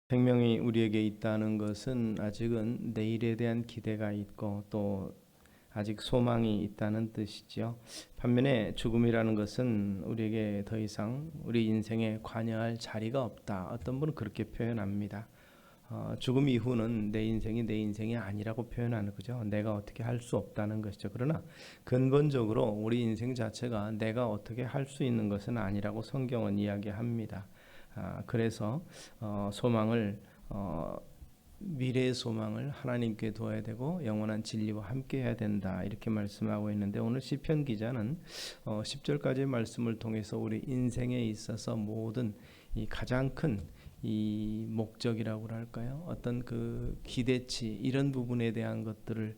생명이 우리에게 있다는 것은 아직은 내일에 대한 기대가 있고 또 아직 소망이 있다는 뜻이지요. 반면에 죽음이라는 것은 우리에게 더 이상 우리 인생에 관여할 자리가 없다. 어떤 분은 그렇게 표현합니다. 죽음 이후는 내 인생이 아니라고 표현하는 거죠. 내가 어떻게 할 수 없다는 것이죠. 그러나 근본적으로 우리 인생 자체가 내가 어떻게 할 수 있는 것은 아니라고 성경은 이야기합니다. 그래서 소망을 미래의 소망을 하나님께 두어야 되고 영원한 진리와 함께 해야 된다 이렇게 말씀하고 있는데, 오늘 시편 기자는 10절까지의 말씀을 통해서 우리 인생에 있어서 모든 이 가장 큰 이 목적이라고 할까요? 어떤 그 기대치 이런 부분에 대한 것들을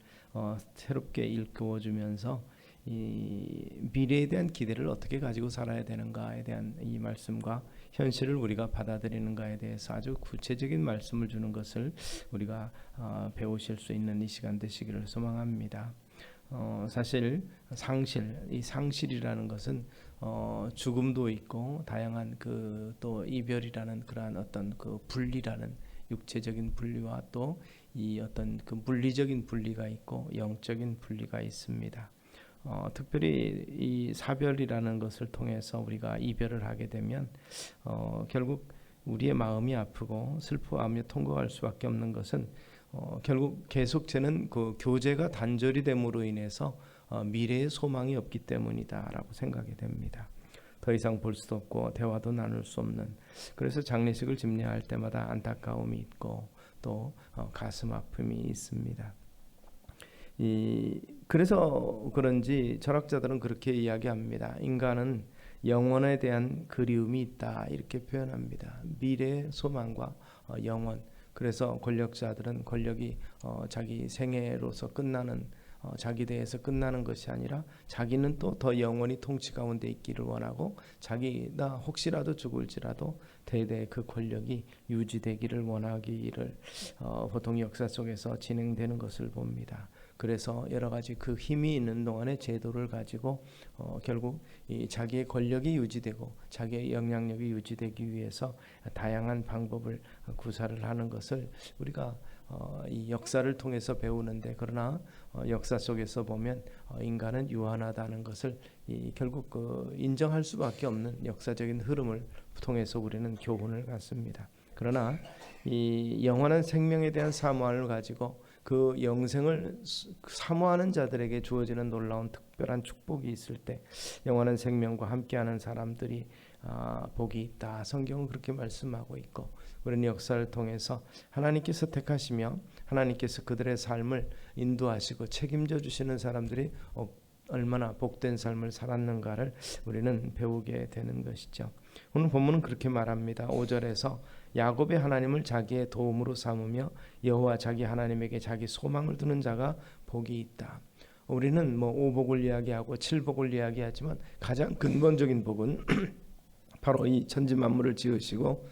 새롭게 일깨워주면서 이 미래에 대한 기대를 어떻게 가지고 살아야 되는가에 대한 이 말씀과 현실을 우리가 받아들이는가에 대해서 아주 구체적인 말씀을 주는 것을 우리가 배우실 수 있는 이 시간 되시기를 소망합니다. 사실 이 상실이라는 것은 죽음도 있고 다양한 그 또 이별이라는 그러한 어떤 그 분리라는 육체적인 분리와 또 이 어떤 그 물리적인 분리가 있고 영적인 분리가 있습니다. 특별히 이 사별이라는 것을 통해서 우리가 이별을 하게 되면 결국 우리의 마음이 아프고 슬퍼하며 통곡할 수밖에 없는 것은 결국 계속되는 그 교제가 단절이 됨으로 인해서 미래의 소망이 없기 때문이다라고 생각이 됩니다. 더 이상 볼 수도 없고 대화도 나눌 수 없는, 그래서 장례식을 집례할 때마다 안타까움이 있고 또 가슴 아픔이 있습니다. 그래서 그런지 철학자들은 그렇게 이야기합니다. 인간은 영원에 대한 그리움이 있다 이렇게 표현합니다. 미래의 소망과 영원. 그래서 권력자들은 권력이 자기 생애로서 끝나는 자기 대에서 끝나는 것이 아니라 자기는 또 더 영원히 통치 가운데 있기를 원하고 자기가 혹시라도 죽을지라도 대대 그 권력이 유지되기를 원하기를 보통 역사 속에서 진행되는 것을 봅니다. 그래서 여러 가지 그 힘이 있는 동안에 제도를 가지고 결국 이 자기의 권력이 유지되고 자기의 영향력이 유지되기 위해서 다양한 방법을 구사를 하는 것을 우리가 이 역사를 통해서 배우는데, 그러나 역사 속에서 보면 인간은 유한하다는 것을 결국 인정할 수밖에 없는 역사적인 흐름을 통해서 우리는 교훈을 갖습니다. 그러나 이 영원한 생명에 대한 사모함을 가지고 그 영생을 사모하는 자들에게 주어지는 놀라운 특별한 축복이 있을 때 영원한 생명과 함께하는 사람들이 복이 있다. 성경은 그렇게 말씀하고 있고, 우리는 역사를 통해서 하나님께서 택하시며 하나님께서 그들의 삶을 인도하시고 책임져 주시는 사람들이 얼마나 복된 삶을 살았는가를 우리는 배우게 되는 것이죠. 오늘 본문은 그렇게 말합니다. 5절에서 야곱의 하나님을 자기의 도움으로 삼으며 여호와 자기 하나님에게 자기 소망을 두는 자가 복이 있다. 우리는 뭐 5복을 이야기하고 7복을 이야기하지만 가장 근본적인 복은 바로 이 천지 만물을 지으시고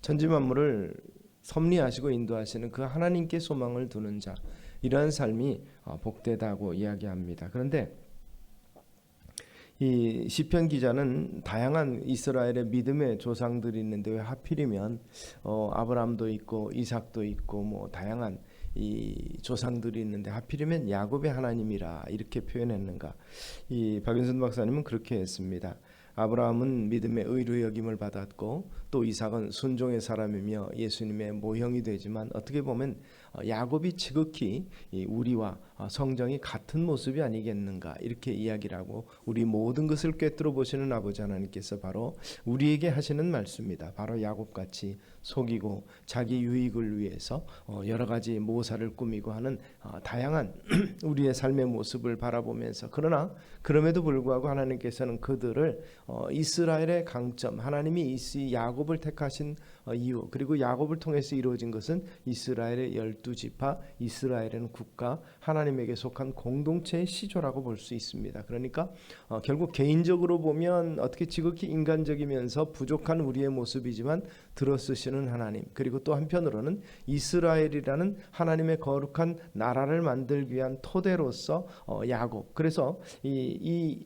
천지 만물을 섭리하시고 인도하시는 그 하나님께 소망을 두는 자, 이러한 삶이 복되다고 이야기합니다. 그런데 이 시편 기자는 다양한 이스라엘의 믿음의 조상들이 있는데 왜 하필이면 아브라함도 있고 이삭도 있고 뭐 다양한 이 조상들이 있는데 하필이면 야곱의 하나님이라 이렇게 표현했는가? 이 박윤선 박사님은 그렇게 했습니다. 아브라함은 믿음의 의로 여김을 받았고 또 이삭은 순종의 사람이며 예수님의 모형이 되지만, 어떻게 보면 야곱이 지극히 우리와 성정이 같은 모습이 아니겠는가 이렇게 이야기를 하고, 우리 모든 것을 꿰뚫어 보시는 아버지 하나님께서 바로 우리에게 하시는 말씀입니다. 바로 야곱같이 속이고 자기 유익을 위해서 여러 가지 모사를 꾸미고 하는 다양한 우리의 삶의 모습을 바라보면서, 그러나 그럼에도 불구하고 하나님께서는 그들을 이스라엘의 강점, 하나님이 야곱을 택하신 이유, 그리고 야곱을 통해서 이루어진 것은 이스라엘의 12지파, 이스라엘은 국가, 하나님에게 속한 공동체의 시조라고 볼 수 있습니다. 그러니까 결국 개인적으로 보면 어떻게 지극히 인간적이면서 부족한 우리의 모습이지만 들어쓰시는 하나님, 그리고 또 한편으로는 이스라엘이라는 하나님의 거룩한 나라를 만들기 위한 토대로서 야곱, 그래서 이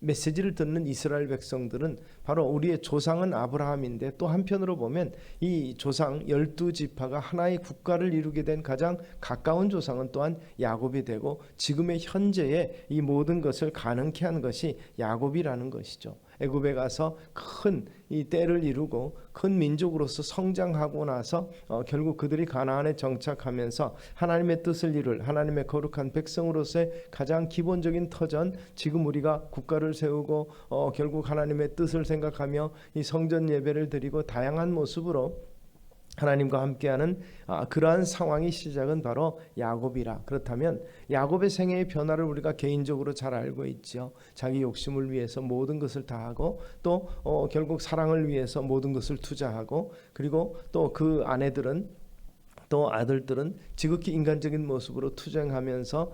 메시지를 듣는 이스라엘 백성들은 바로 우리의 조상은 아브라함인데, 또 한편으로 보면 이 조상 12지파가 하나의 국가를 이루게 된 가장 가까운 조상은 또한 야곱이 되고, 지금의 현재의 이 모든 것을 가능케 한 것이 야곱이라는 것이죠. 애굽에 가서 큰 이 때를 이루고 큰 민족으로서 성장하고 나서 결국 그들이 가나안에 정착하면서 하나님의 뜻을 이룰 하나님의 거룩한 백성으로서의 가장 기본적인 터전, 지금 우리가 국가를 세우고 결국 하나님의 뜻을 생각하며 이 성전 예배를 드리고 다양한 모습으로 하나님과 함께하는 그러한 상황이 시작은 바로 야곱이라. 그렇다면 야곱의 생애의 변화를 우리가 개인적으로 잘 알고 있죠. 자기 욕심을 위해서 모든 것을 다하고, 또 결국 사랑을 위해서 모든 것을 투자하고, 그리고 또 그 아내들은, 또 아들들은 지극히 인간적인 모습으로 투쟁하면서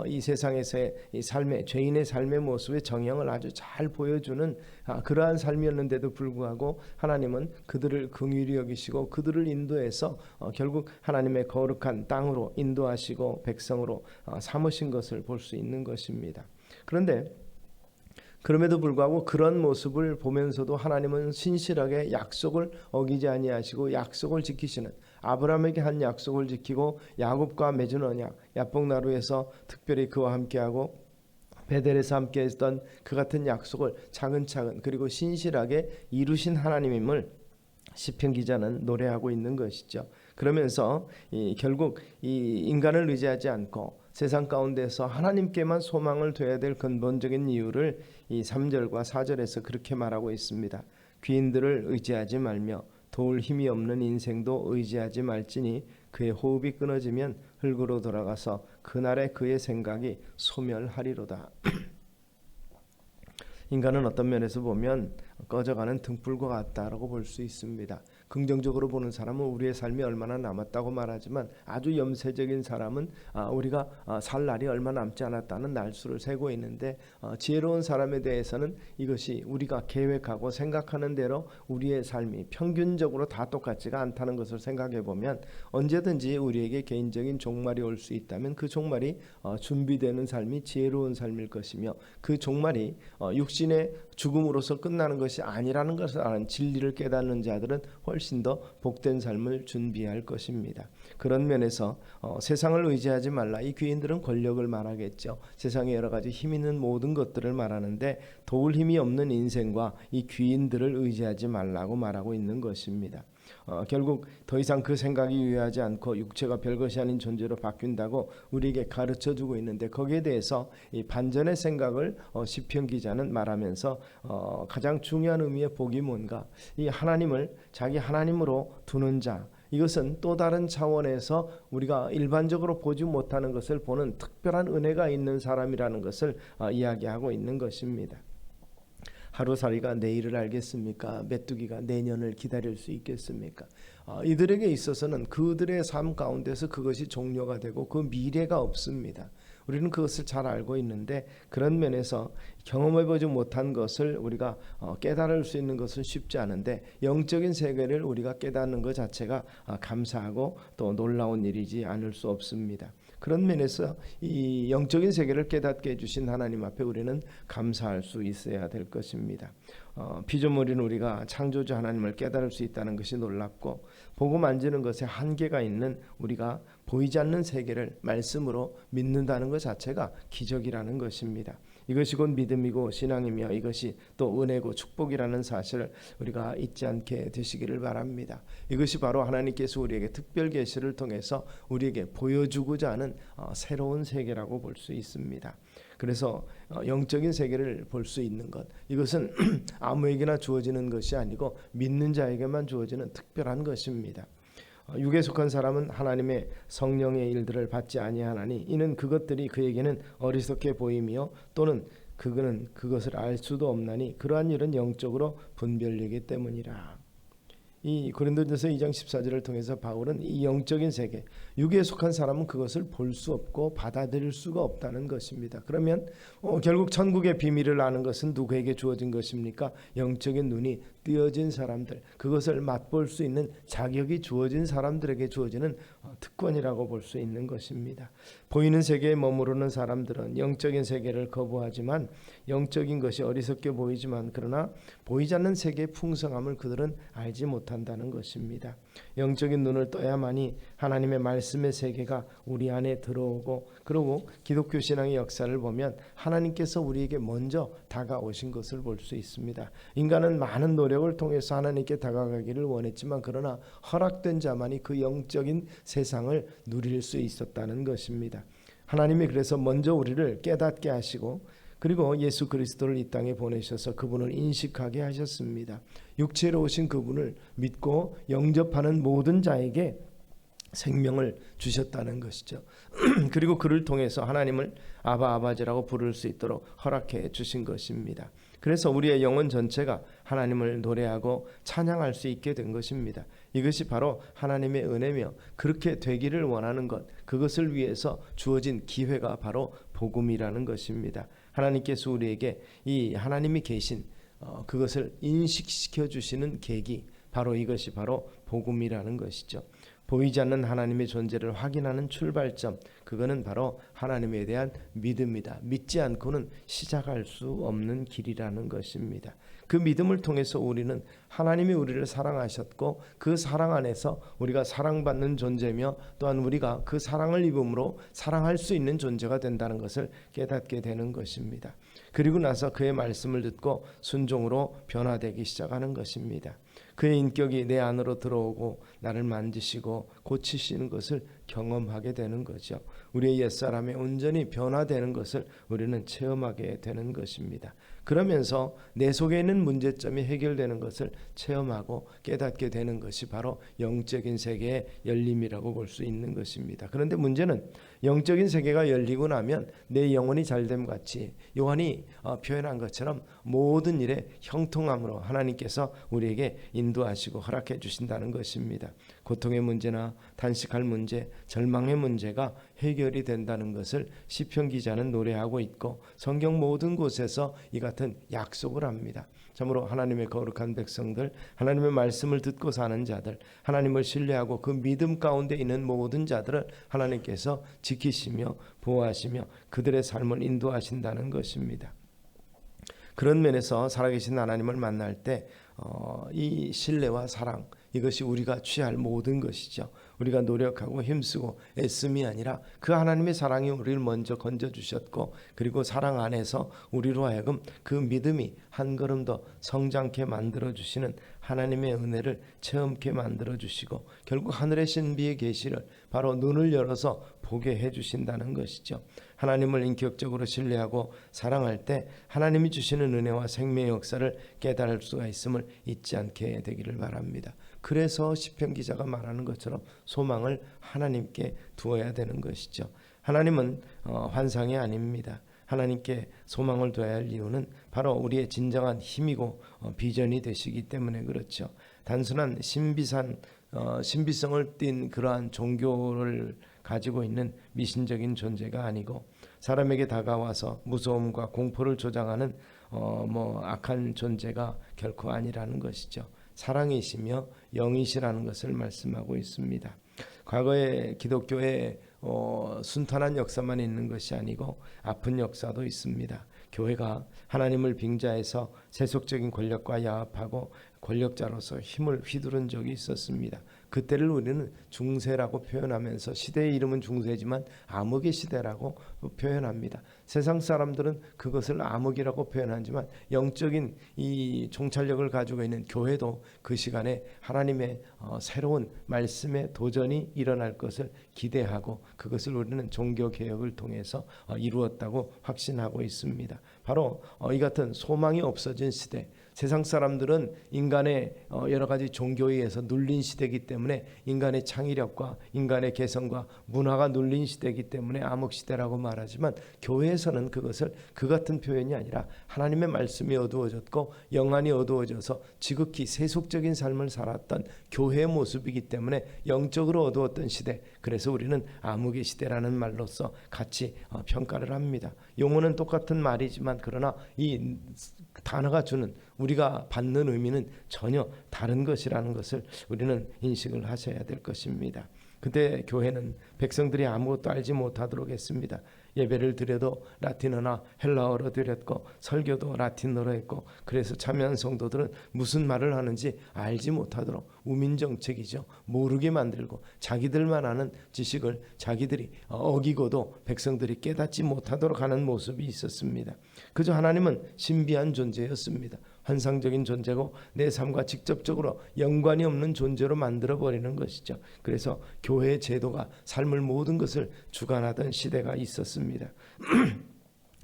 이 세상에서의 이 삶의, 죄인의 삶의 모습의 정형을 아주 잘 보여주는 그러한 삶이었는데도 불구하고 하나님은 그들을 긍휼히 여기시고 그들을 인도해서 결국 하나님의 거룩한 땅으로 인도하시고 백성으로 삼으신 것을 볼 수 있는 것입니다. 그런데 그럼에도 불구하고 그런 모습을 보면서도 하나님은 신실하게 약속을 어기지 아니하시고 약속을 지키시는, 아브라함에게 한 약속을 지키고 야곱과 맺은 언약, 야복나루에서 특별히 그와 함께하고 베델에서 함께했던 그 같은 약속을 차근차근 그리고 신실하게 이루신 하나님임을 시편 기자는 노래하고 있는 것이죠. 그러면서 결국 이 인간을 의지하지 않고 세상 가운데서 하나님께만 소망을 둬야 될 근본적인 이유를 이 3절과 4절에서 그렇게 말하고 있습니다. 귀인들을 의지하지 말며 도울 힘이 없는 인생도 의지하지 말지니 그의 호흡이 끊어지면 흙으로 돌아가서 그날에 그의 생각이 소멸하리로다. 인간은 어떤 면에서 보면 꺼져가는 등불과 같다라고 볼 수 있습니다. 긍정적으로 보는 사람은 우리의 삶이 얼마나 남았다고 말하지만, 아주 염세적인 사람은 우리가 살 날이 얼마 남지 않았다는 날수를 세고 있는데, 지혜로운 사람에 대해서는 이것이 우리가 계획하고 생각하는 대로 우리의 삶이 평균적으로 다 똑같지가 않다는 것을 생각해 보면, 언제든지 우리에게 개인적인 종말이 올 수 있다면 그 종말이 준비되는 삶이 지혜로운 삶일 것이며, 그 종말이 육신의 죽음으로서 끝나는 것이 아니라는 것을 아는 진리를 깨닫는 자들은 훨씬 더 복된 삶을 준비할 것입니다. 그런 면에서 세상을 의지하지 말라, 이 귀인들은 권력을 말하겠죠. 세상에 여러 가지 힘 있는 모든 것들을 말하는데, 도울 힘이 없는 인생과 이 귀인들을 의지하지 말라고 말하고 있는 것입니다. 결국 더 이상 그 생각이 유효하지 않고 육체가 별것이 아닌 존재로 바뀐다고 우리에게 가르쳐주고 있는데, 거기에 대해서 이 반전의 생각을 시편 기자는 말하면서 가장 중요한 의미의 복이 뭔가, 이 하나님을 자기 하나님으로 두는 자, 이것은 또 다른 차원에서 우리가 일반적으로 보지 못하는 것을 보는 특별한 은혜가 있는 사람이라는 것을 이야기하고 있는 것입니다. 하루살이가 내일을 알겠습니까? 메뚜기가 내년을 기다릴 수 있겠습니까? 이들에게 있어서는 그들의 삶 가운데서 그것이 종료가 되고 그 미래가 없습니다. 우리는 그것을 잘 알고 있는데, 그런 면에서 경험해보지 못한 것을 우리가 깨달을 수 있는 것은 쉽지 않은데, 영적인 세계를 우리가 깨닫는 것 자체가 감사하고 또 놀라운 일이지 않을 수 없습니다. 그런 면에서 이 영적인 세계를 깨닫게 해주신 하나님 앞에 우리는 감사할 수 있어야 될 것입니다. 피조물인 우리가 창조주 하나님을 깨달을 수 있다는 것이 놀랍고, 보고 만지는 것에 한계가 있는 우리가 보이지 않는 세계를 말씀으로 믿는다는 것 자체가 기적이라는 것입니다. 이것이 곧 믿음이고 신앙이며, 이것이 또 은혜고 축복이라는 사실을 우리가 잊지 않게 되시기를 바랍니다. 이것이 바로 하나님께서 우리에게 특별 계시를 통해서 우리에게 보여주고자 하는 새로운 세계라고 볼 수 있습니다. 그래서 영적인 세계를 볼 수 있는 것, 이것은 아무에게나 주어지는 것이 아니고 믿는 자에게만 주어지는 특별한 것입니다. 육에 속한 사람은 하나님의 성령의 일들을 받지 아니하나니, 이는 그것들이 그에게는 어리석게 보이며 또는 그는 그것을 알 수도 없나니, 그러한 일은 영적으로 분별되기 때문이라. 이 고린도전서 2장 14절을 통해서 바울은 이 영적인 세계, 육에 속한 사람은 그것을 볼 수 없고 받아들일 수가 없다는 것입니다. 그러면 결국 천국의 비밀을 아는 것은 누구에게 주어진 것입니까? 영적인 눈이 띄어진 사람들, 그것을 맛볼 수 있는 자격이 주어진 사람들에게 주어지는 특권이라고 볼 수 있는 것입니다. 보이는 세계에 머무르는 사람들은 영적인 세계를 거부하지만, 영적인 것이 어리석게 보이지만 그러나 보이지 않는 세계의 풍성함을 그들은 알지 못한다는 것입니다. 영적인 눈을 떠야만이 하나님의 말씀의 세계가 우리 안에 들어오고, 그리고 기독교 신앙의 역사를 보면 하나님께서 우리에게 먼저 다가오신 것을 볼 수 있습니다. 인간은 많은 노력을 통해서 하나님께 다가가기를 원했지만 그러나 허락된 자만이 그 영적인 세상을 누릴 수 있었다는 것입니다. 하나님이 그래서 먼저 우리를 깨닫게 하시고, 그리고 예수 그리스도를 이 땅에 보내셔서 그분을 인식하게 하셨습니다. 육체로 오신 그분을 믿고 영접하는 모든 자에게 생명을 주셨다는 것이죠. 그리고 그를 통해서 하나님을 아바 아버지라고 부를 수 있도록 허락해 주신 것입니다. 그래서 우리의 영혼 전체가 하나님을 노래하고 찬양할 수 있게 된 것입니다. 이것이 바로 하나님의 은혜며 그렇게 되기를 원하는 것, 그것을 위해서 주어진 기회가 바로 복음이라는 것입니다. 하나님께서 우리에게 이 하나님이 계신 그것을 인식시켜 주시는 계기, 바로 이것이 바로 복음이라는 것이죠. 보이지 않는 하나님의 존재를 확인하는 출발점, 그거는 바로 하나님에 대한 믿음이다. 믿지 않고는 시작할 수 없는 길이라는 것입니다. 그 믿음을 통해서 우리는 하나님이 우리를 사랑하셨고 그 사랑 안에서 우리가 사랑받는 존재며 또한 우리가 그 사랑을 입음으로 사랑할 수 있는 존재가 된다는 것을 깨닫게 되는 것입니다. 그리고 나서 그의 말씀을 듣고 순종으로 변화되기 시작하는 것입니다. 그의 인격이 내 안으로 들어오고 나를 만지시고 고치시는 것을 경험하게 되는 거죠. 우리의 옛사람이 온전히 변화되는 것을 우리는 체험하게 되는 것입니다. 그러면서 내 속에 있는 문제점이 해결되는 것을 체험하고 깨닫게 되는 것이 바로 영적인 세계의 열림이라고 볼 수 있는 것입니다. 그런데 문제는 영적인 세계가 열리고 나면 내 영혼이 잘됨 같이 요한이 표현한 것처럼 모든 일에 형통함으로 하나님께서 우리에게 인도하시고 허락해 주신다는 것입니다. 고통의 문제나 단식할 문제, 절망의 문제가 해결이 된다는 것을 시편 기자는 노래하고 있고 성경 모든 곳에서 이 같은 약속을 합니다. 참으로 하나님의 거룩한 백성들, 하나님의 말씀을 듣고 사는 자들, 하나님을 신뢰하고 그 믿음 가운데 있는 모든 자들을 하나님께서 지키시며 보호하시며 그들의 삶을 인도하신다는 것입니다. 그런 면에서 살아계신 하나님을 만날 때 이 신뢰와 사랑, 이것이 우리가 취할 모든 것이죠. 우리가 노력하고 힘쓰고 애씀이 아니라 그 하나님의 사랑이 우리를 먼저 건져주셨고, 그리고 사랑 안에서 우리로 하여금 그 믿음이 한 걸음 더 성장케 만들어주시는 하나님의 은혜를 체험케 만들어주시고, 결국 하늘의 신비의 계시를 바로 눈을 열어서 보게 해주신다는 것이죠. 하나님을 인격적으로 신뢰하고 사랑할 때 하나님이 주시는 은혜와 생명의 역사를 깨달을 수가 있음을 잊지 않게 되기를 바랍니다. 그래서 시편 기자가 말하는 것처럼 소망을 하나님께 두어야 되는 것이죠. 하나님은 환상이 아닙니다. 하나님께 소망을 둬야 할 이유는 바로 우리의 진정한 힘이고 비전이 되시기 때문에 그렇죠. 단순한 신비성을 띤 그러한 종교를 가지고 있는 미신적인 존재가 아니고, 사람에게 다가와서 무서움과 공포를 조장하는 악한 존재가 결코 아니라는 것이죠. 사랑이시며 영이시라는 것을 말씀하고 있습니다. 과거에 기독교의 순탄한 역사만 있는 것이 아니고 아픈 역사도 있습니다. 교회가 하나님을 빙자해서 세속적인 권력과 야합하고 권력자로서 힘을 휘두른 적이 있었습니다. 그때를 우리는 중세라고 표현하면서, 시대의 이름은 중세지만 암흑의 시대라고 표현합니다. 세상 사람들은 그것을 암흑이라고 표현하지만 영적인 이 총찰력을 가지고 있는 교회도 그 시간에 하나님의 새로운 말씀의 도전이 일어날 것을 기대하고 그것을 우리는 종교개혁을 통해서 이루었다고 확신하고 있습니다. 바로 이 같은 소망이 없어진 시대, 세상 사람들은 인간의 여러 가지 종교에 의해서 눌린 시대이기 때문에 인간의 창의력과 인간의 개성과 문화가 눌린 시대이기 때문에 암흑시대라고 말하지만 교회에서는 그것을 그 같은 표현이 아니라 하나님의 말씀이 어두워졌고 영안이 어두워져서 지극히 세속적인 삶을 살았던 교회의 모습이기 때문에 영적으로 어두웠던 시대, 그래서 우리는 암흑의 시대라는 말로서 같이 평가를 합니다. 용어는 똑같은 말이지만 그러나 이 단어가 주는 우리가 받는 의미는 전혀 다른 것이라는 것을 우리는 인식을 하셔야 될 것입니다. 그때 교회는 백성들이 아무것도 알지 못하도록 했습니다. 예배를 드려도 라틴어나 헬라어로 드렸고 설교도 라틴어로 했고, 그래서 참여한 성도들은 무슨 말을 하는지 알지 못하도록 우민정책이죠. 모르게 만들고 자기들만 아는 지식을 자기들이 어기고도 백성들이 깨닫지 못하도록 하는 모습이 있었습니다. 그저 하나님은 신비한 존재였습니다. 환상적인 존재고 내 삶과 직접적으로 연관이 없는 존재로 만들어버리는 것이죠. 그래서 교회의 제도가 삶을 모든 것을 주관하던 시대가 있었습니다.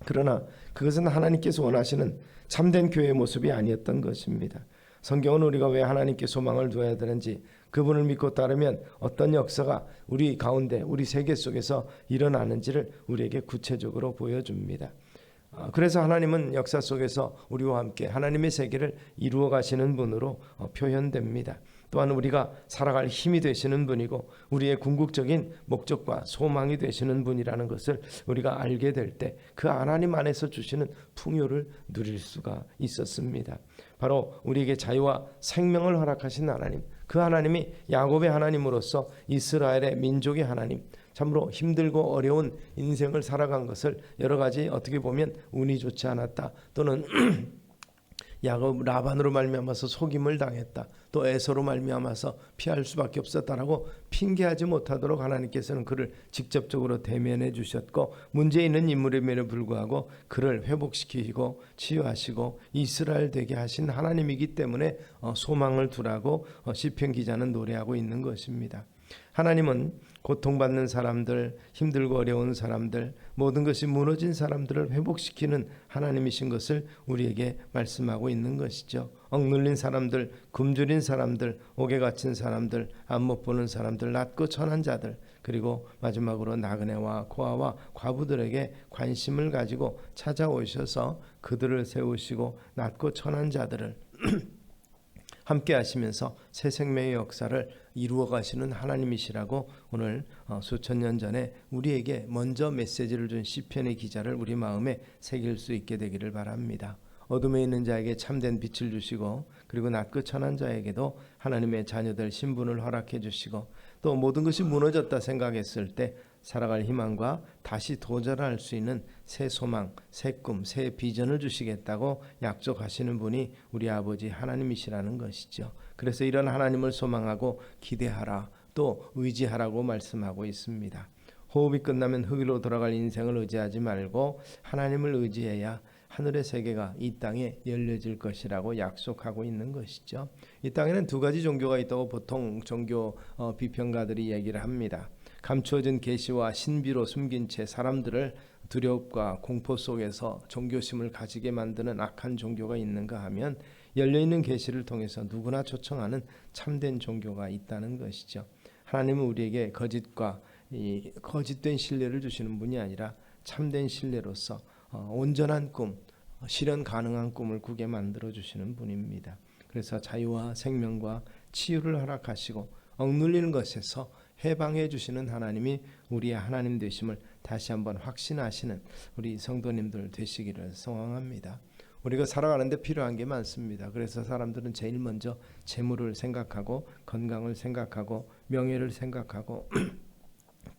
그러나 그것은 하나님께서 원하시는 참된 교회의 모습이 아니었던 것입니다. 성경은 우리가 왜 하나님께 소망을 두어야 되는지, 그분을 믿고 따르면 어떤 역사가 우리 가운데 우리 세계 속에서 일어나는지를 우리에게 구체적으로 보여줍니다. 그래서 하나님은 역사 속에서 우리와 함께 하나님의 세계를 이루어 가시는 분으로 표현됩니다. 또한 우리가 살아갈 힘이 되시는 분이고 우리의 궁극적인 목적과 소망이 되시는 분이라는 것을 우리가 알게 될 때 그 하나님 안에서 주시는 풍요를 누릴 수가 있었습니다. 바로 우리에게 자유와 생명을 허락하신 하나님, 그 하나님이 야곱의 하나님으로서 이스라엘의 민족의 하나님, 참으로 힘들고 어려운 인생을 살아간 것을 여러 가지 어떻게 보면 운이 좋지 않았다, 또는 야곱 라반으로 말미암아서 속임을 당했다, 또 에서로 말미암아서 피할 수밖에 없었다라고 핑계하지 못하도록 하나님께서는 그를 직접적으로 대면해 주셨고, 문제 있는 인물임에도 불구하고 그를 회복시키고 치유하시고 이스라엘 되게 하신 하나님이기 때문에 소망을 두라고 시편 기자는 노래하고 있는 것입니다. 하나님은 고통받는 사람들, 힘들고 어려운 사람들, 모든 것이 무너진 사람들을 회복시키는 하나님이신 것을 우리에게 말씀하고 있는 것이죠. 억눌린 사람들, 굶주린 사람들, 옥에 갇힌 사람들, 앞 못 보는 사람들, 낮고 천한 자들, 그리고 마지막으로 나그네와 고아와 과부들에게 관심을 가지고 찾아오셔서 그들을 세우시고 낮고 천한 자들을 함께 하시면서 새 생명의 역사를 이루어 가시는 하나님이시라고 오늘 수천 년 전에 우리에게 먼저 메시지를 준 시편의 기자를 우리 마음에 새길 수 있게 되기를 바랍니다. 어둠에 있는 자에게 참된 빛을 주시고, 그리고 낮고 천한 자에게도 하나님의 자녀들 신분을 허락해 주시고, 또 모든 것이 무너졌다 생각했을 때 살아갈 희망과 다시 도전할 수 있는 새 소망, 새 꿈, 새 비전을 주시겠다고 약속하시는 분이 우리 아버지 하나님이시라는 것이죠. 그래서 이런 하나님을 소망하고 기대하라, 또 의지하라고 말씀하고 있습니다. 호흡이 끝나면 흙으로 돌아갈 인생을 의지하지 말고 하나님을 의지해야 하늘의 세계가 이 땅에 열려질 것이라고 약속하고 있는 것이죠. 이 땅에는 두 가지 종교가 있다고 보통 종교 비평가들이 얘기를 합니다. 감추어진 계시와 신비로 숨긴 채 사람들을 두려움과 공포 속에서 종교심을 가지게 만드는 악한 종교가 있는가 하면, 열려있는 계시를 통해서 누구나 초청하는 참된 종교가 있다는 것이죠. 하나님은 우리에게 거짓과 이 거짓된 신뢰를 주시는 분이 아니라 참된 신뢰로서 온전한 꿈, 실현 가능한 꿈을 꾸게 만들어 주시는 분입니다. 그래서 자유와 생명과 치유를 허락하시고 억눌리는 것에서 해방해 주시는 하나님이 우리의 하나님 되심을 다시 한번 확신하시는 우리 성도님들 되시기를 소망합니다. 우리가 살아가는데 필요한 게 많습니다. 그래서 사람들은 제일 먼저 재물을 생각하고 건강을 생각하고 명예를 생각하고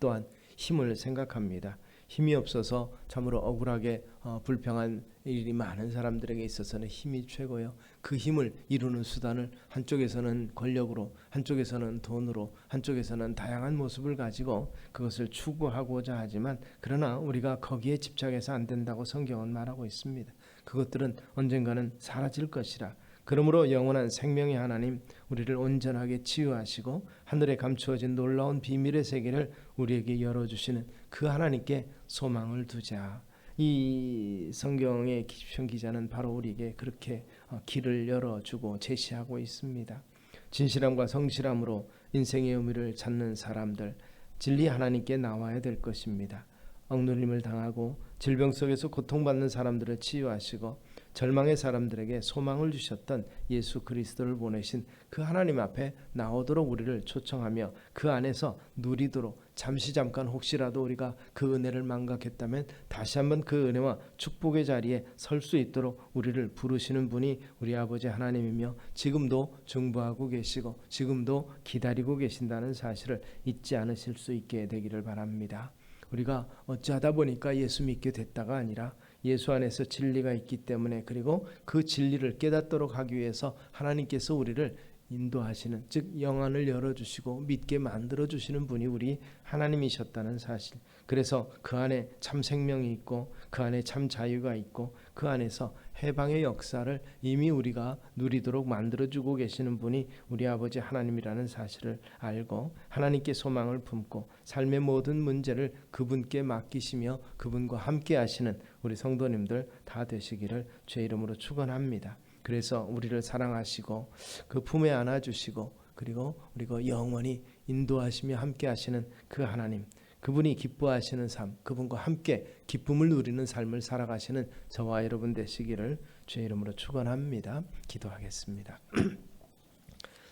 또한 힘을 생각합니다. 힘이 없어서 참으로 억울하게 불평한 일이 많은 사람들에게 있어서는 힘이 최고예요. 그 힘을 이루는 수단을 한쪽에서는 권력으로, 한쪽에서는 돈으로, 한쪽에서는 다양한 모습을 가지고 그것을 추구하고자 하지만, 그러나 우리가 거기에 집착해서 안 된다고 성경은 말하고 있습니다. 그것들은 언젠가는 사라질 것이라. 그러므로 영원한 생명의 하나님, 우리를 온전하게 치유하시고 하늘에 감추어진 놀라운 비밀의 세계를 우리에게 열어주시는 그 하나님께 소망을 두자. 이 성경의 시편 기자는 바로 우리에게 그렇게 길을 열어주고 제시하고 있습니다. 진실함과 성실함으로 인생의 의미를 찾는 사람들, 진리 하나님께 나와야 될 것입니다. 억눌림을 당하고 질병 속에서 고통받는 사람들을 치유하시고 절망의 사람들에게 소망을 주셨던 예수 그리스도를 보내신 그 하나님 앞에 나오도록 우리를 초청하며 그 안에서 누리도록, 잠깐 혹시라도 우리가 그 은혜를 망각했다면 다시 한번 그 은혜와 축복의 자리에 설 수 있도록 우리를 부르시는 분이 우리 아버지 하나님이며 지금도 중보하고 계시고 지금도 기다리고 계신다는 사실을 잊지 않으실 수 있게 되기를 바랍니다. 우리가 어찌하다 보니까 예수 믿게 됐다가 아니라 예수 안에서 진리가 있기 때문에, 그리고 그 진리를 깨닫도록 하기 위해서 하나님께서 우리를 인도하시는, 즉 영안을 열어주시고 믿게 만들어주시는 분이 우리 하나님이셨다는 사실, 그래서 그 안에 참 생명이 있고 그 안에 참 자유가 있고 그 안에서 해방의 역사를 이미 우리가 누리도록 만들어주고 계시는 분이 우리 아버지 하나님이라는 사실을 알고 하나님께 소망을 품고 삶의 모든 문제를 그분께 맡기시며 그분과 함께 하시는 우리 성도님들 다 되시기를 주의 이름으로 축원합니다. 그래서 우리를 사랑하시고 그 품에 안아주시고 그리고 우리가 영원히 인도하시며 함께 하시는 그 하나님, 그분이 기뻐하시는 삶, 그분과 함께 기쁨을 누리는 삶을 살아가시는 저와 여러분 되시기를 주의 이름으로 축원합니다. 기도하겠습니다.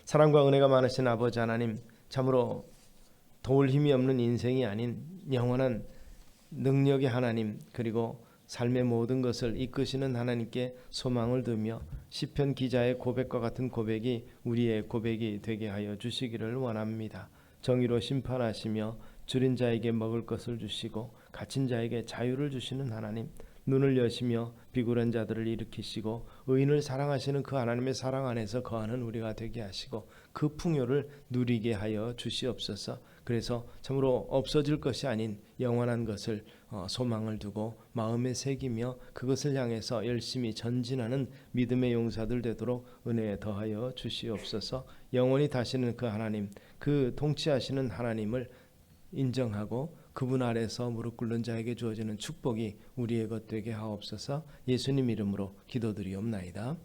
사랑과 은혜가 많으신 아버지 하나님, 참으로 도울 힘이 없는 인생이 아닌 영원한 능력의 하나님, 그리고 삶의 모든 것을 이끄시는 하나님께 소망을 두며 시편 기자의 고백과 같은 고백이 우리의 고백이 되게 하여 주시기를 원합니다. 정의로 심판하시며 줄인 자에게 먹을 것을 주시고 갇힌 자에게 자유를 주시는 하나님, 눈을 여시며 비굴한 자들을 일으키시고 의인을 사랑하시는 그 하나님의 사랑 안에서 거하는 우리가 되게 하시고 그 풍요를 누리게 하여 주시옵소서. 그래서 참으로 없어질 것이 아닌 영원한 것을 소망을 두고 마음에 새기며 그것을 향해서 열심히 전진하는 믿음의 용사들 되도록 은혜에 더하여 주시옵소서. 영원히 다시는 그 하나님, 그 통치하시는 하나님을 인정하고 그분 아래서 무릎 꿇는 자에게 주어지는 축복이 우리의 것 되게 하옵소서. 예수님 이름으로 기도드리옵나이다.